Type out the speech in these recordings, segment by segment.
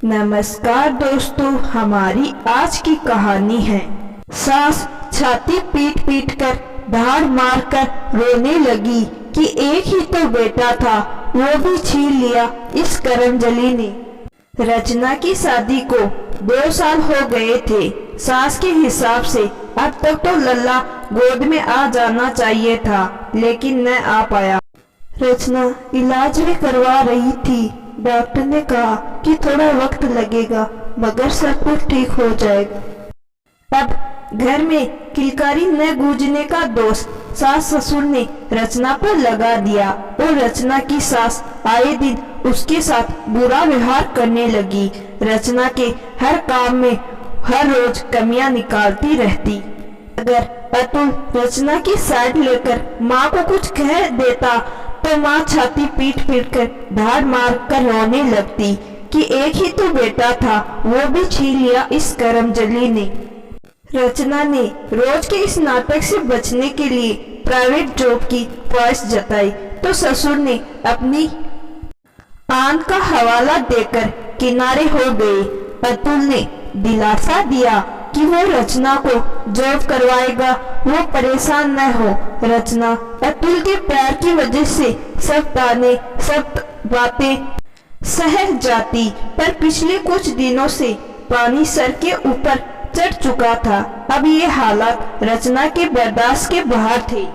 नमस्कार दोस्तों, हमारी आज की कहानी है सास छाती पीट पीट कर धाड़ मार कर रोने लगी कि एक ही तो बेटा था, वो भी छीन लिया इस करमजली ने। रचना की शादी को 2 साल हो गए थे। सास के हिसाब से अब तक तो लल्ला गोद में आ जाना चाहिए था, लेकिन न आ पाया। रचना इलाज भी करवा रही थी। डॉक्टर ने कहा कि थोड़ा वक्त लगेगा, मगर सब कुछ ठीक हो जाएगा। अब घर में किलकारी न गूंजने का दोष सास ससुर ने रचना पर लगा दिया और रचना की सास आए दिन उसके साथ बुरा व्यवहार करने लगी। रचना के हर काम में हर रोज कमियां निकालती रहती। अगर अतुल रचना की साइड लेकर माँ को कुछ कह देता तो माँ छाती पीट पीट कर धाड़ मार कर रोने लगती कि एक ही तो बेटा था, वो भी छीन लिया इस करमजली ने। रचना ने रोज के इस नाटक से बचने के लिए प्राइवेट जॉब की ख्वाहिश जताई तो ससुर ने अपनी आन का हवाला देकर किनारे हो गए। अतुल ने दिलासा दिया कि वो रचना को जॉब करवाएगा, वो परेशान न हो। रचना अतुल के प्यार की वजह से सब ताने सब बातें सह जाती, पर पिछले कुछ दिनों से पानी सर के ऊपर चढ़ चुका था। अब ये हालात रचना के बर्दाश्त के बाहर थे।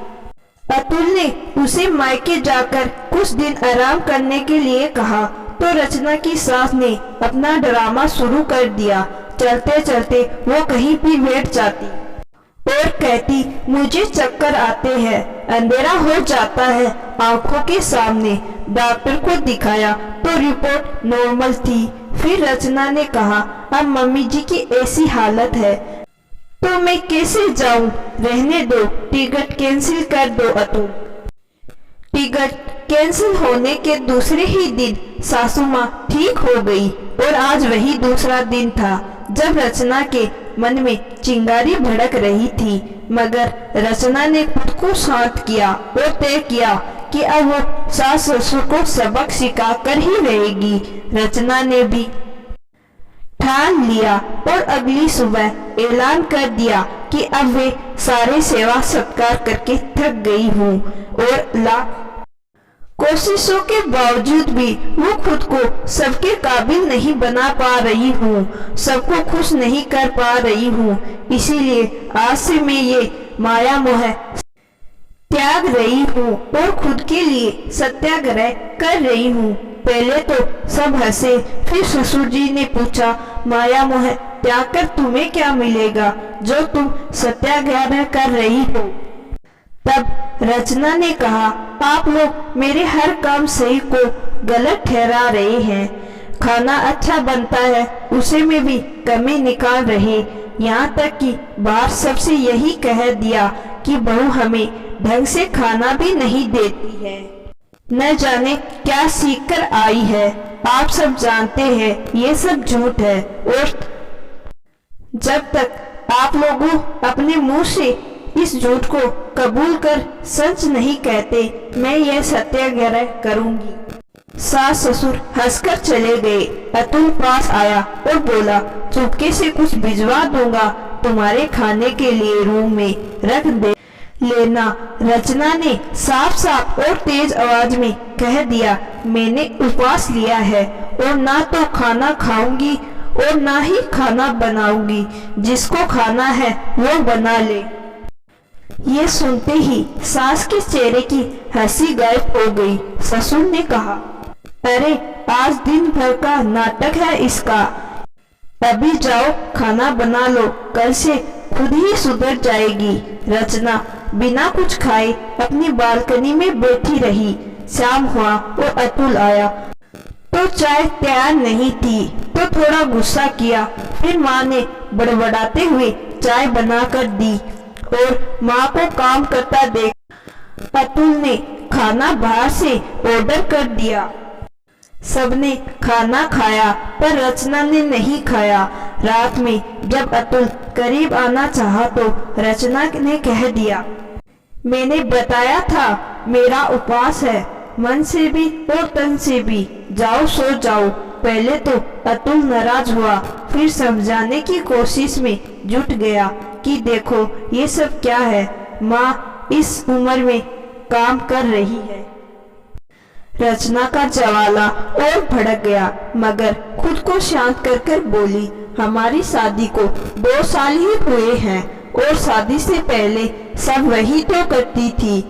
अतुल ने उसे मायके जाकर कुछ दिन आराम करने के लिए कहा तो रचना की सास ने अपना ड्रामा शुरू कर दिया। चलते चलते वो कहीं भी बैठ जाती और कहती, मुझे चक्कर आते हैं, अंधेरा हो जाता है आंखों के सामने। डॉक्टर को दिखाया तो रिपोर्ट नॉर्मल थी। फिर रचना ने कहा, अब मम्मी जी की ऐसी हालत है तो मैं कैसे जाऊं? रहने दो, टिकट कैंसिल कर दो अतुल। टिकट कैंसिल होने के दूसरे ही दिन सासू माँ ठीक हो गई और आज वही दूसरा दिन था जब रचना के मन में चिंगारी भड़क रही थी। मगर रचना ने खुद को शांत किया और तय किया कि अब वो सास ससुर को सबक सिखा कर ही रहेगी। रचना ने भी ठान लिया और अगली सुबह ऐलान कर दिया कि अब वे सारे सेवा सत्कार करके थक गई हूँ और कोशिशों के बावजूद भी वो खुद को सबके काबिल नहीं बना पा रही हूँ, सबको खुश नहीं कर पा रही हूँ। इसीलिए आज से मैं ये माया मोह त्याग रही हूँ और खुद के लिए सत्याग्रह कर रही हूँ। पहले तो सब हंसे, फिर ससुर जी ने पूछा, माया मोह त्याग कर तुम्हें क्या मिलेगा जो तुम सत्याग्रह कर रही हो? तब रचना ने कहा, आप लोग मेरे हर काम सही को गलत ठहरा रहे हैं। खाना अच्छा बनता है उसे में भी कमी निकाल रहे, यहाँ तक कि बाहर सबसे यही कह दिया कि बहू हमें ढंग से खाना भी नहीं देती है। न जाने क्या सीख कर आई है। आप सब जानते हैं ये सब झूठ है और जब तक आप लोगों अपने मुंह से इस झूठ को कबूल कर सच नहीं कहते, मैं यह सत्याग्रह करूंगी। सास ससुर हंसकर चले गए। अतुल पास आया और बोला, चुपके से कुछ भिजवा दूंगा, तुम्हारे खाने के लिए रूम में रख दे लेना। रचना ने साफ साफ और तेज आवाज में कह दिया, मैंने उपवास लिया है और ना तो खाना खाऊंगी और ना ही खाना बनाऊंगी, जिसको खाना है वो बना ले। ये सुनते ही सास के चेहरे की हंसी गायब हो गई। ससुर ने कहा, अरे आज दिन भर का नाटक है इसका, अभी जाओ खाना बना लो, कल से खुद ही सुधर जाएगी। रचना बिना कुछ खाए अपनी बालकनी में बैठी रही। शाम हुआ और अतुल आया तो चाय तैयार नहीं थी तो थोड़ा गुस्सा किया। फिर माँ ने बड़बड़ाते हुए चाय बनाकर दी और माँ को काम करता देख अतुल ने खाना बाहर से ऑर्डर कर दिया। सबने खाना खाया पर रचना ने नहीं खाया। रात में जब अतुल करीब आना चाहा तो रचना ने कह दिया, मैंने बताया था मेरा उपवास है, मन से भी और तन से भी। जाओ सो जाओ, पहले तो अतुल नाराज हुआ, फिर समझाने की कोशिश में जुट गया कि देखो ये सब क्या है, माँ इस उम्र में काम कर रही है। रचना का जवाला और भड़क गया, मगर खुद को शांत कर कर बोली, हमारी शादी को 2 साल ही हुए हैं और शादी से पहले सब वही तो करती थी।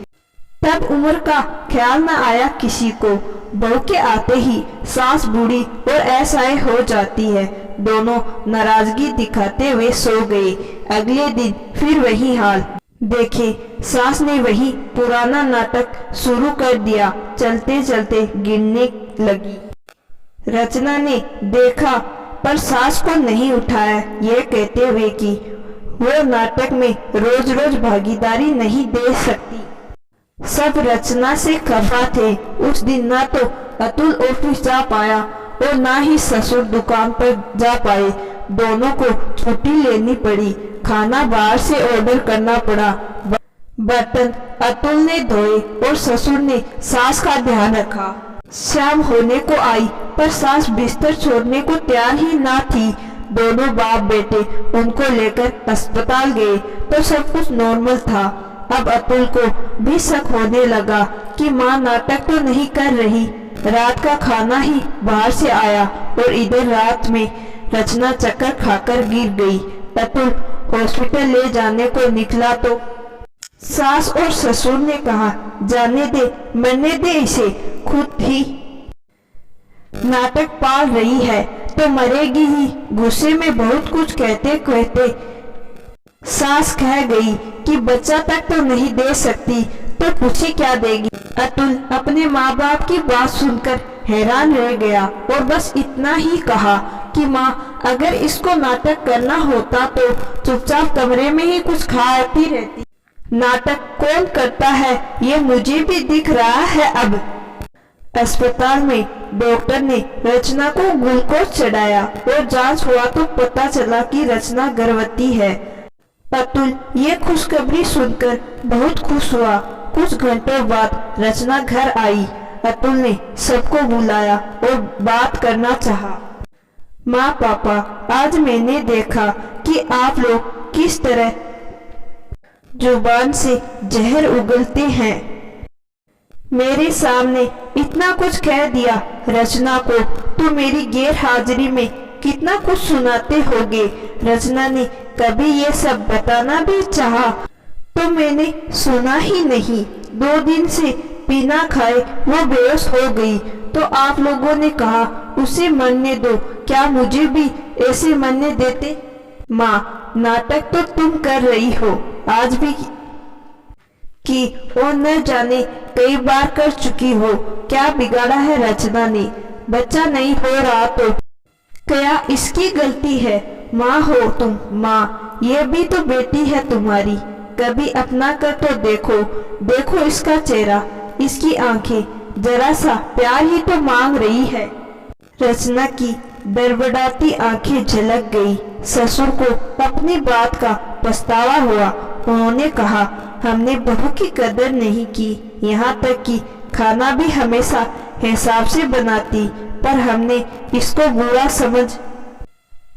तब उम्र का ख्याल न आया किसी को। बहू के आते ही सास बूढ़ी और असहाय हो जाती है। दोनों नाराजगी दिखाते हुए सो गए। अगले दिन फिर वही हाल। देखे सास ने वही पुराना नाटक शुरू कर दिया। चलते चलते गिरने लगी। रचना ने देखा पर सास को नहीं उठाया, ये कहते हुए कि वो नाटक में रोज रोज भागीदारी नहीं दे सकती। सब रचना से खफा थे। उस दिन ना तो अतुल ऑफिस जा पाया और ना ही ससुर दुकान पर जा पाए। दोनों को छुट्टी लेनी पड़ी। खाना बाहर से ऑर्डर करना पड़ा। बर्तन अतुल ने धोए और ससुर ने सास का ध्यान रखा। शाम होने को आई पर सास बिस्तर छोड़ने को तैयार ही ना थी। दोनों बाप बेटे उनको लेकर अस्पताल गए तो सब कुछ नॉर्मल था। अब अतुल को भी शक होने लगा कि माँ नाटक तो नहीं कर रही। रात का खाना ही बाहर से आया और इधर रात में रचना चक्कर खाकर गिर गई। अतुल हॉस्पिटल ले जाने को निकला तो सास और ससुर ने कहा, जाने दे, मरने दे इसे, खुद ही नाटक पाल रही है तो मरेगी ही। गुस्से में बहुत कुछ कहते कहते सास कह गई कि बच्चा तक तो नहीं दे सकती तो पूछे क्या देगी। अतुल अपने माँ बाप की बात सुनकर हैरान रह गया और बस इतना ही कहा कि माँ अगर इसको नाटक करना होता तो चुपचाप कमरे में ही कुछ खाती रहती। नाटक कौन करता है ये मुझे भी दिख रहा है। अब अस्पताल में डॉक्टर ने रचना को ग्लूकोज चढ़ाया और जांच हुआ तो पता चला कि रचना गर्भवती है। अतुल ये खुशखबरी सुनकर बहुत खुश हुआ। कुछ घंटों बाद रचना घर आई। अतुल ने सबको बुलाया और बात करना चाहा। माँ पापा, आज मैंने देखा कि आप लोग किस तरह जुबान से जहर उगलते हैं। मेरे सामने इतना कुछ कह दिया रचना को, तो मेरी गैर हाजिरी में कितना कुछ सुनाते होगे। रचना ने कभी ये सब बताना भी चाहा तो मैंने सुना ही नहीं। 2 दिन से बिना खाए वो बेहोश हो गई तो आप लोगों ने कहा उसे मरने दो। क्या मुझे भी ऐसे मरने देते? माँ, नाटक तो तुम कर रही हो आज भी कि और न जाने कई बार कर चुकी हो। क्या बिगाड़ा है रचना ने? बच्चा नहीं हो रहा तो क्या इसकी गलती है? माँ हो तुम, माँ ये भी तो बेटी है तुम्हारी। कभी अपना कर तो देखो। देखो इसका चेहरा, इसकी आंखें, जरा सा प्यार ही तो मांग रही है। रचना की बड़बड़ाती आंखें झलक गई। ससुर को अपनी बात का पछतावा हुआ। उन्होंने कहा, हमने बहू की कदर नहीं की, यहाँ तक कि खाना भी हमेशा हिसाब से बनाती, पर हमने इसको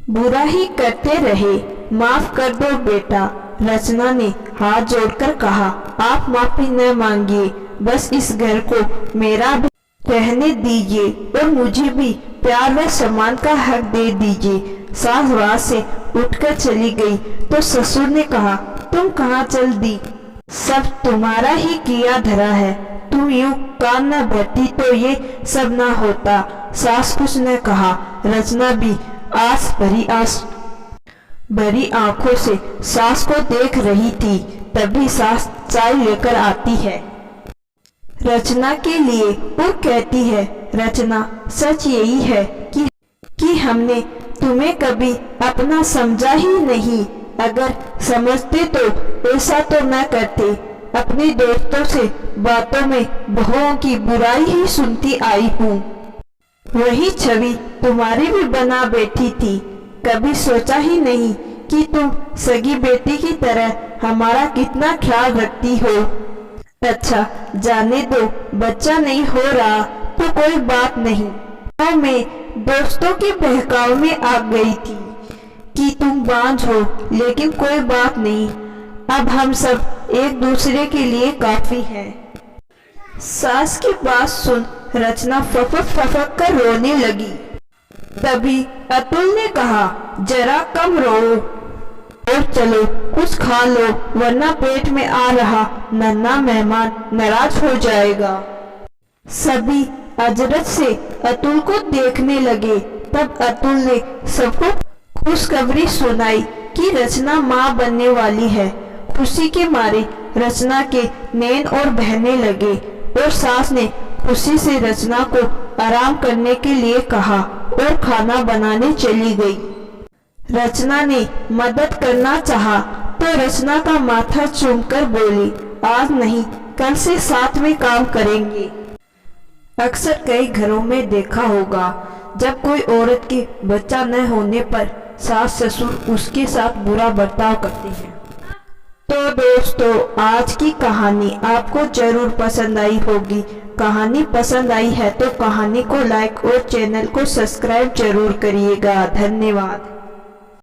बुरा ही करते रहे। माफ कर दो बेटा। रचना ने हाथ जोड़कर कहा, आप माफी न मांगिए, बस इस घर को मेरा भी रहने दीजिए और मुझे भी प्यार व सम्मान का हक दे दीजिए। सास वहां से उठकर चली गई तो ससुर ने कहा, तुम कहाँ चल दी? सब तुम्हारा ही किया धरा है। तुम यूं कान न भरती तो ये सब ना होता। सास कुछ न कहा। रचना भी आस भरी आंखों से सास को देख रही थी। तभी सास चाय लेकर आती है रचना के लिए और कहती है, रचना सच यही है कि हमने तुम्हें कभी अपना समझा ही नहीं। अगर समझते तो ऐसा तो न करते। अपने दोस्तों से बातों में बहुओं की बुराई ही सुनती आई हूँ। वही छवि तुम्हारी भी बना बैठी थी। कभी सोचा ही नहीं कि तुम सगी बेटी की तरह हमारा कितना ख्याल रखती हो। अच्छा जाने दो, बच्चा नहीं हो रहा तो कोई बात नहीं। गाँव में दोस्तों के बहकाव में आ गई थी कि तुम बांझ हो, लेकिन कोई बात नहीं, अब हम सब एक दूसरे के लिए काफी हैं। सास की बात सुन रचना फफक फफक कर रोने लगी। तभी अतुल ने कहा, जरा कम रो और चलो कुछ खा लो, वरना पेट में आ रहा नन्हा मेहमान नाराज हो जाएगा। सभी अजरत से अतुल को देखने लगे। तब अतुल ने सबको खुशखबरी सुनाई कि रचना माँ बनने वाली है। खुशी के मारे रचना के नैन और बहने लगे और सास ने खुशी से रचना को आराम करने के लिए कहा और खाना बनाने चली गई। रचना ने मदद करना चाहा तो रचना का माथा चूमकर बोली, आज नहीं, कल से साथ में काम करेंगे। अक्सर कई घरों में देखा होगा, जब कोई औरत के बच्चा न होने पर सास ससुर उसके साथ बुरा बर्ताव करते हैं। तो दोस्तों, आज की कहानी आपको जरूर पसंद आई होगी। कहानी पसंद आई है तो कहानी को लाइक और चैनल को सब्सक्राइब जरूर करिएगा। धन्यवाद।